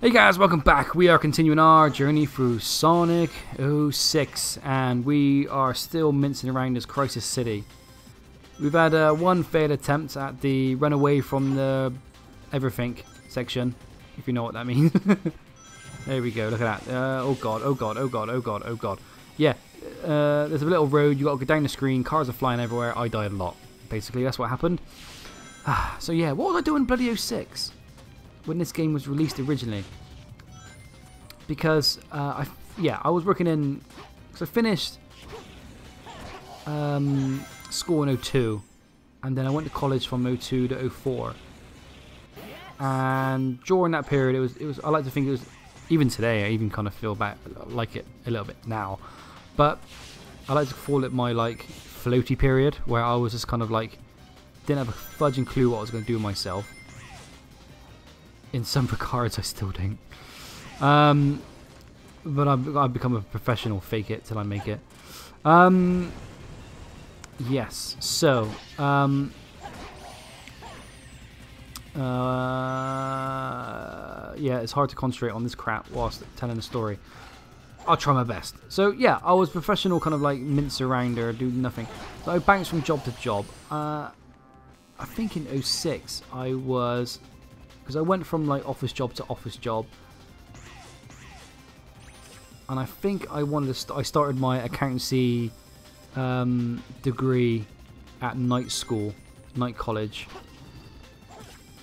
Hey guys, welcome back. We are continuing our journey through Sonic 06 and we are still mincing around this Crisis City. We've had one failed attempt at the run away from the everything section, if you know what that means. There we go, look at that. Oh god, oh god, oh god, oh god, oh god. Yeah, there's a little road, you got to go down the screen, cars are flying everywhere. I died a lot, basically, that's what happened. So yeah, what was I doing bloody 06? When this game was released originally, because I was working in, because I finished school in 02, and then I went to college from 02 to 04, and during that period it was I like to think it was, even today I even kind of feel like it a little bit now, but I like to call it my like floaty period, where I was just kind of like didn't have a fudging clue what I was going to do with myself. In some regards, I still don't. But I've become a professional fake it till I make it. Yes, so. Yeah, it's hard to concentrate on this crap whilst telling the story. I'll try my best. So, yeah, I was professional, kind of like mince around or do nothing. So I bounced from job to job. I think in 06, I was... Because I went from like office job to office job, and I think I wanted to. I started my accountancy degree at night school, night college,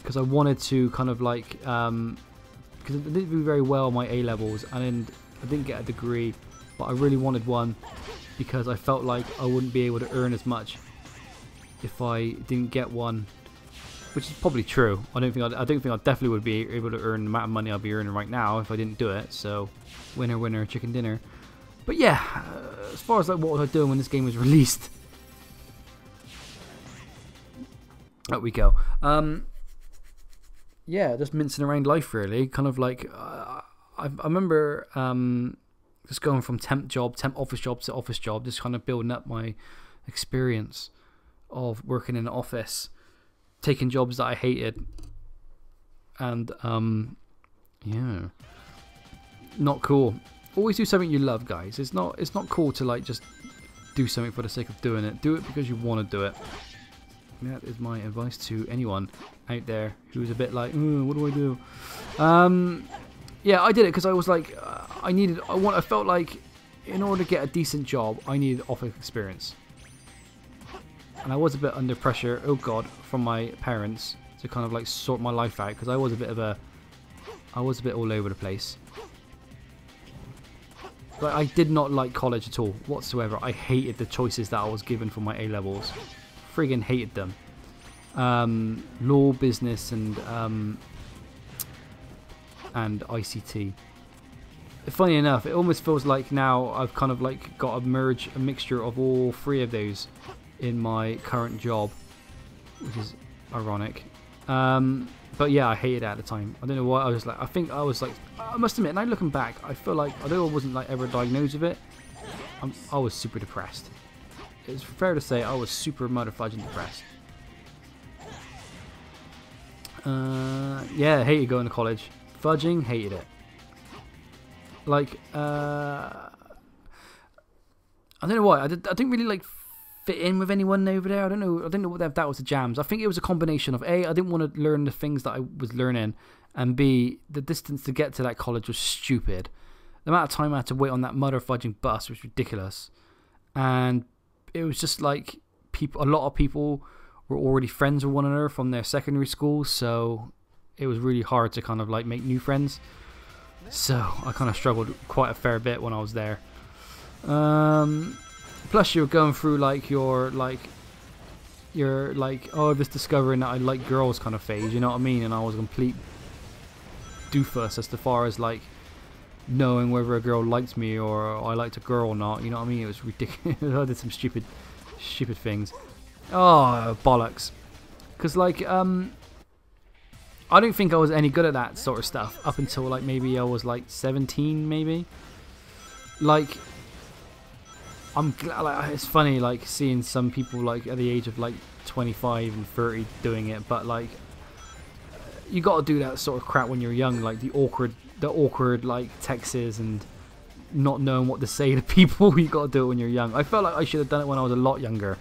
because I wanted to kind of like because I didn't do very well on my A levels, and I didn't get a degree, but I really wanted one because I felt like I wouldn't be able to earn as much if I didn't get one. Which is probably true. I don't think I definitely would be able to earn the amount of money I'll be earning right now if I didn't do it. So, winner, winner, chicken dinner. But yeah, as far as like what was I doing when this game was released? Out we go. Yeah, just mincing around life really. Kind of like I remember just going from temp office job to office job, just kind of building up my experience of working in an office. Taking jobs that I hated, and yeah, not cool. Always do something you love, guys. It's not cool to like just do something for the sake of doing it. Do it because you want to do it. That is my advice to anyone out there who's a bit like, what do I do? Yeah, I did it because I was like, I felt like in order to get a decent job, I needed office experience. And I was a bit under pressure, oh god, from my parents to kind of like sort my life out, because I was a bit all over the place. But I did not like college at all, whatsoever. I hated the choices that I was given for my A levels. Friggin' hated them. Law, business, and ICT. Funny enough, it almost feels like now I've kind of like got a mixture of all three of those in my current job, which is ironic. But yeah, I hated it at the time. I don't know why. I must admit, now looking back, I feel like, although I wasn't like ever diagnosed with it, I was super depressed. It's fair to say I was super motherfudging depressed. Yeah, hated going to college. Fudging, hated it. Like, I don't know why. I didn't really like fit in with anyone over there. I don't know what that was the jams. I think it was a combination of A, I didn't want to learn the things that I was learning, and B, the distance to get to that college was stupid. The amount of time I had to wait on that motherfudging bus was ridiculous, and it was just like a lot of people were already friends with one another from their secondary school, so it was really hard to kind of like make new friends. So I kind of struggled quite a fair bit when I was there. Plus, you're going through like your oh, just discovering that I like girls kind of phase, you know what I mean? And I was a complete doofus as far as like knowing whether a girl liked me or I liked a girl or not. You know what I mean? It was ridiculous. I did some stupid things. Oh, bollocks! Because like I don't think I was any good at that sort of stuff up until like maybe I was like 17, maybe. Like, I'm glad, like, it's funny like seeing some people like at the age of like 25 and 30 doing it, but like you got to do that sort of crap when you're young, like the awkward the awkward like texts and not knowing what to say to people. You got to do it when you're young. I felt like I should have done it when I was a lot younger,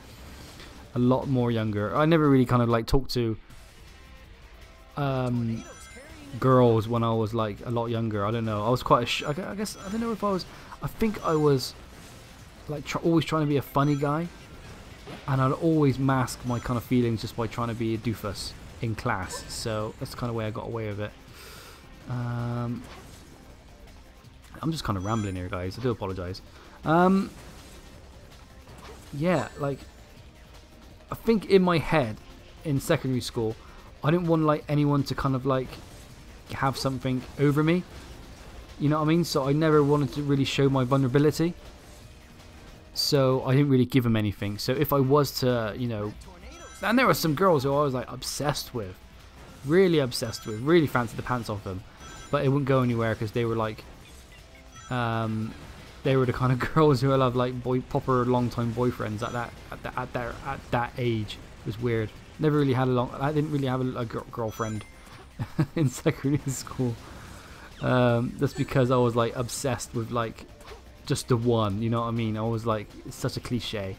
a lot more younger. I never really kind of like talked to girls when I was like a lot younger. I don't know. I was quite I guess I don't know if I was. I think I was like always trying to be a funny guy, and I'd always mask my kind of feelings just by trying to be a doofus in class. So that's the kind of way I got away with it. I'm just kind of rambling here, guys. I do apologise. Yeah, like I think in my head in secondary school, I didn't want like anyone to kind of like have something over me. You know what I mean? So I never wanted to really show my vulnerability. So I didn't really give them anything. So if I was to, you know, and there were some girls who I was like obsessed with, really obsessed with, really fancied the pants off them, but it wouldn't go anywhere because they were like, they were the kind of girls who I love, like proper long-time boyfriends at that age. It was weird. Never really had I didn't really have a girlfriend in secondary school. That's because I was like obsessed with like just the one, you know what I mean? I was like, it's such a cliche.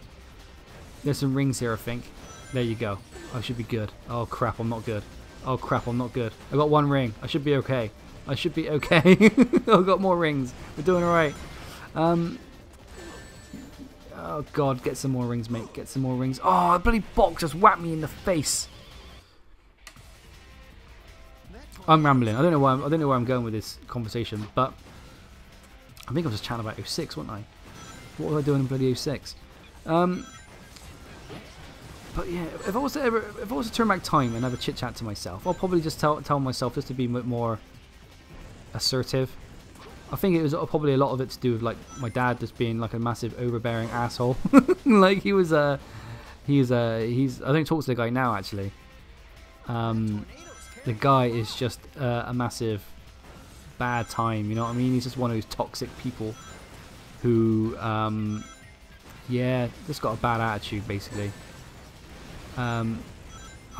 There's some rings here, I think. There you go. I should be good. Oh crap, I'm not good. Oh crap, I'm not good. I got one ring. I should be okay. I should be okay. I've got more rings. We're doing alright. Oh god, get some more rings, mate. Get some more rings. Oh, the bloody box just whacked me in the face. I'm rambling. I don't know where I'm going with this conversation, but I think I was just chatting about 06, wasn't I? What was I doing in bloody 06? But yeah, if I was to turn back time and have a chit chat to myself, I'll probably just tell myself just to be a bit more assertive. I think it was probably a lot of it to do with like my dad just being like a massive overbearing asshole. Like he's I don't talk to the guy now actually. The guy is just a massive bad time, you know what I mean? He's just one of those toxic people who yeah, just got a bad attitude basically. I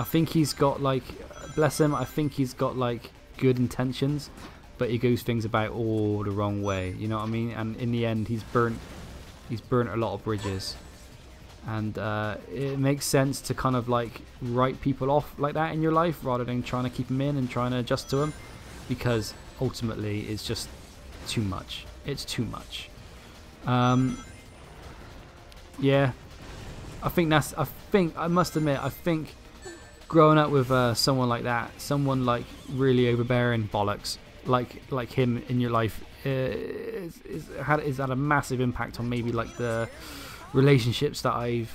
think he's got like, bless him, I think he's got like good intentions, but he goes things about all the wrong way, you know what I mean? And in the end he's burnt a lot of bridges, and it makes sense to kind of like write people off like that in your life rather than trying to keep them in and trying to adjust to them, because ultimately it's just too much. It's too much. Yeah, I must admit, I think growing up with someone like that, someone like really overbearing bollocks like him in your life, is had a massive impact on maybe like the relationships that I've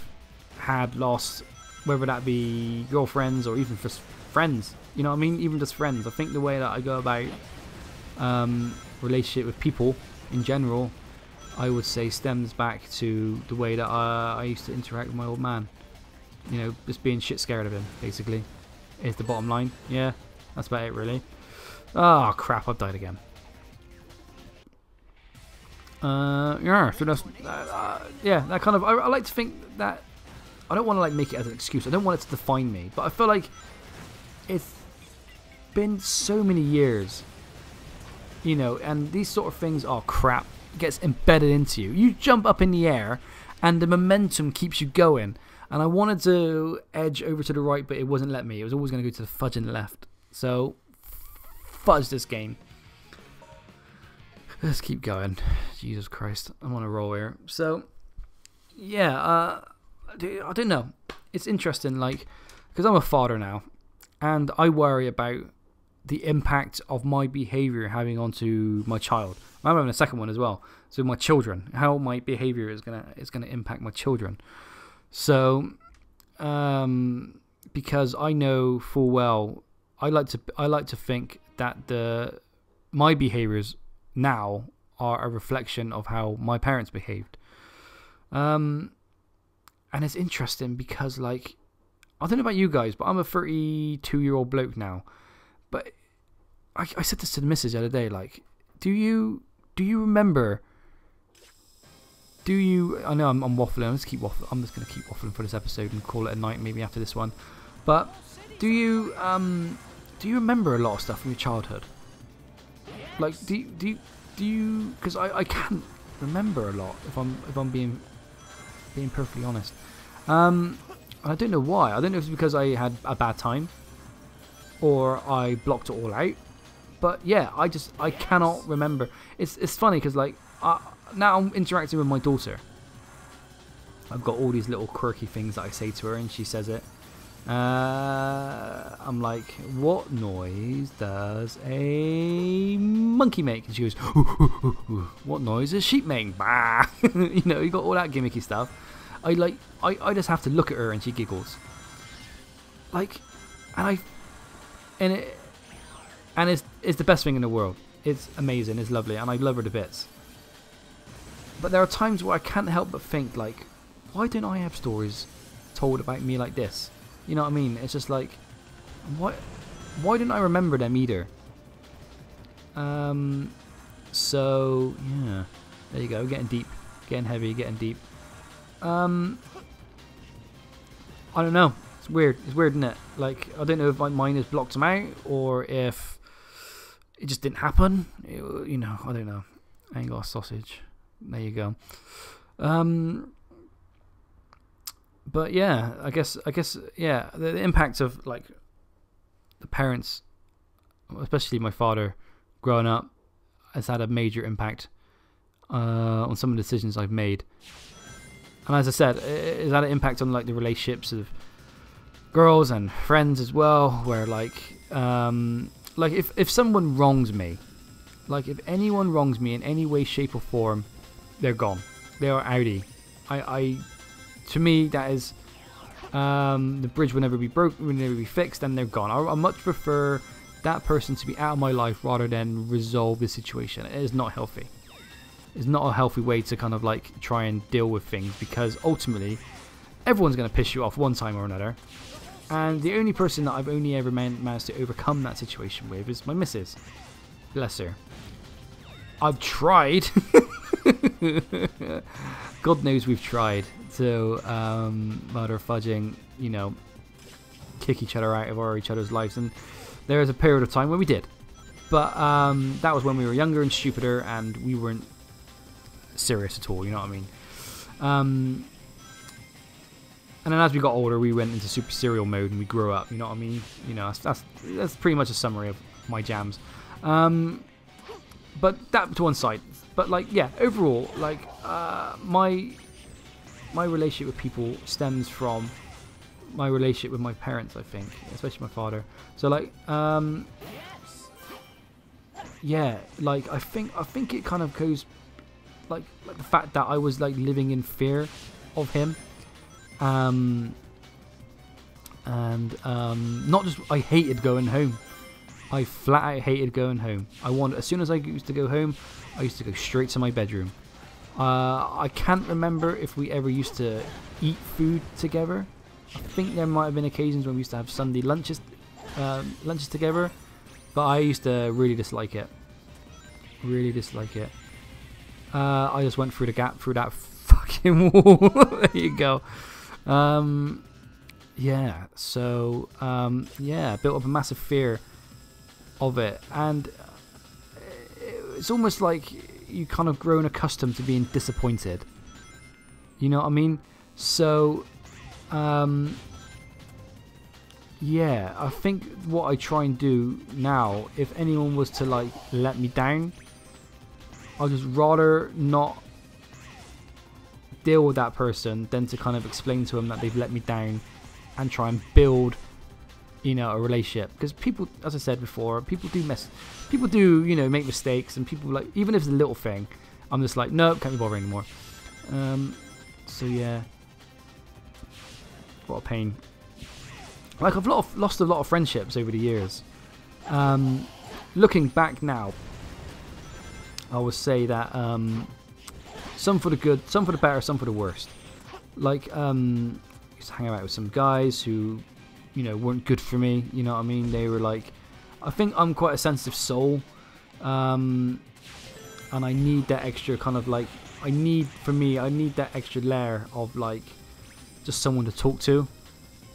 had lost, whether that be girlfriends or even just friends, you know what I mean? Even just friends. I think the way that I go about relationship with people in general, I would say stems back to the way that I used to interact with my old man. You know, just being shit scared of him, basically, is the bottom line. Yeah, that's about it, really. Oh, crap, I've died again. Yeah, so that's, yeah, that kind of, I like to think that, I don't want to like make it as an excuse. I don't want it to define me, but I feel like it's been so many years, you know, and these sort of things, oh crap, gets embedded into you. You jump up in the air and the momentum keeps you going, and I wanted to edge over to the right, but it wasn't letting me. It was always going to go to the fudge and left, so fudge this game. Let's keep going. Jesus Christ, I'm on a roll here. So yeah, I don't know, it's interesting, like, because I'm a father now, and I worry about the impact of my behavior having onto my child. I'm having a second one as well, so my children, how my behavior is gonna impact my children. So because I know full well, I like to think that my behaviors now are a reflection of how my parents behaved. And it's interesting because, like, I don't know about you guys, but I'm a 32-year-old bloke now. But I said this to the missus the other day, like, do you remember? I know I'm waffling. I'm just gonna keep waffling for this episode and call it a night maybe after this one. But do you remember a lot of stuff from your childhood? Like, do you? Because I can't remember a lot if I'm being perfectly honest. I don't know why. I don't know if it's because I had a bad time or I blocked it all out. But yeah, I cannot remember. It's funny because like now I'm interacting with my daughter. I've got all these little quirky things that I say to her, and she says it. I'm like, what noise does a monkey make? And she goes, what noise does sheep make? Bah! You know, you got all that gimmicky stuff. I just have to look at her and she giggles. Like, and it's the best thing in the world. It's amazing, it's lovely, and I love her to bits. But there are times where I can't help but think, like, why don't I have stories told about me like this? You know what I mean? It's just like, why didn't I remember them either? So yeah, there you go. Getting deep, getting heavy, getting deep. I don't know. It's weird. It's weird, isn't it? Like, I don't know if my mind has blocked them out or if it just didn't happen. You know, I don't know. I ain't got a sausage. There you go. But yeah, I guess yeah, the impact of like the parents, especially my father, growing up, has had a major impact on some of the decisions I've made. And as I said, it's had an impact on like the relationships of girls and friends as well. Where like if someone wrongs me, like if anyone wrongs me in any way, shape, or form, they're gone. They are outie. To me, that is the bridge will never be broken, will never be fixed, and they're gone. I much prefer that person to be out of my life rather than resolve the situation. It is not healthy. It's not a healthy way to kind of like try and deal with things, because ultimately everyone's going to piss you off one time or another. And the only person that I've only ever managed to overcome that situation with is my missus. Bless her. I've tried. God knows we've tried to murder fudging, you know, kick each other out of each other's lives, and there was a period of time where we did, but that was when we were younger and stupider, and we weren't serious at all. You know what I mean? And then as we got older, we went into super serial mode and we grew up. You know what I mean? You know, that's pretty much a summary of my jams. But that to one side. But like, yeah, overall, like my relationship with people stems from my relationship with my parents, I think, especially my father. So like, yeah, like I think it kind of goes like the fact that I was like living in fear of him, and not just I hated going home. I flat out hated going home. As soon as I used to go home, I used to go straight to my bedroom. I can't remember if we ever used to eat food together. I think there might have been occasions when we used to have Sunday lunches together, but I used to really dislike it. Really dislike it. I just went through the gap through that fucking wall. There you go. Yeah. So yeah, built up a massive fear of it, and it's almost like you kind of grown accustomed to being disappointed. You know what I mean? So yeah, I think what I try and do now, if anyone was to like let me down, I'll just rather not deal with that person than to kind of explain to them that they've let me down and try and build, you know, a relationship. Because people, as I said before, people do, you know, make mistakes, and people like, even if it's a little thing, I'm just like, nope, can't be bothered anymore. So yeah, what a pain. Like, I've lost a lot of friendships over the years. Looking back now, I would say that some for the good, some for the better, some for the worst. Like, I used to hang out with some guys who, you know, weren't good for me. You know what I mean? They were like, I think I'm quite a sensitive soul, and I need that extra kind of like, I need that extra layer of like just someone to talk to.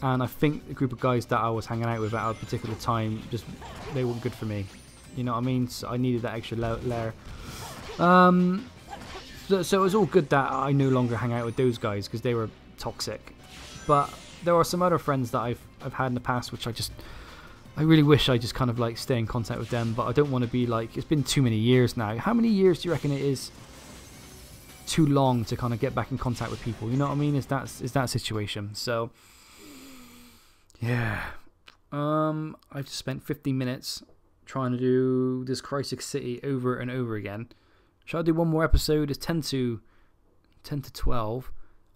And I think the group of guys that I was hanging out with at a particular time, just, they weren't good for me. You know what I mean? So I needed that extra layer. So it was all good that I no longer hang out with those guys because they were toxic. But there are some other friends that I've had in the past which I really wish I just kind of like stay in contact with them, but I don't want to be like, it's been too many years now. How many years do you reckon it is too long to kind of get back in contact with people? You know what I mean? Is that situation? So yeah, I've just spent 15 minutes trying to do this Crisis City over and over again. Shall I do one more episode? It's 10 to 12.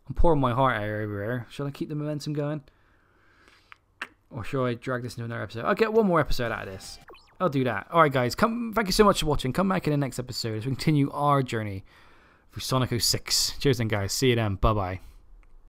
I'm pouring my heart out over here. Shall I keep the momentum going? Or shall I drag this into another episode? I'll get one more episode out of this. I'll do that. Alright guys, thank you so much for watching. Come back in the next episode as we continue our journey through Sonic 06. Cheers then guys. See you then. Bye bye.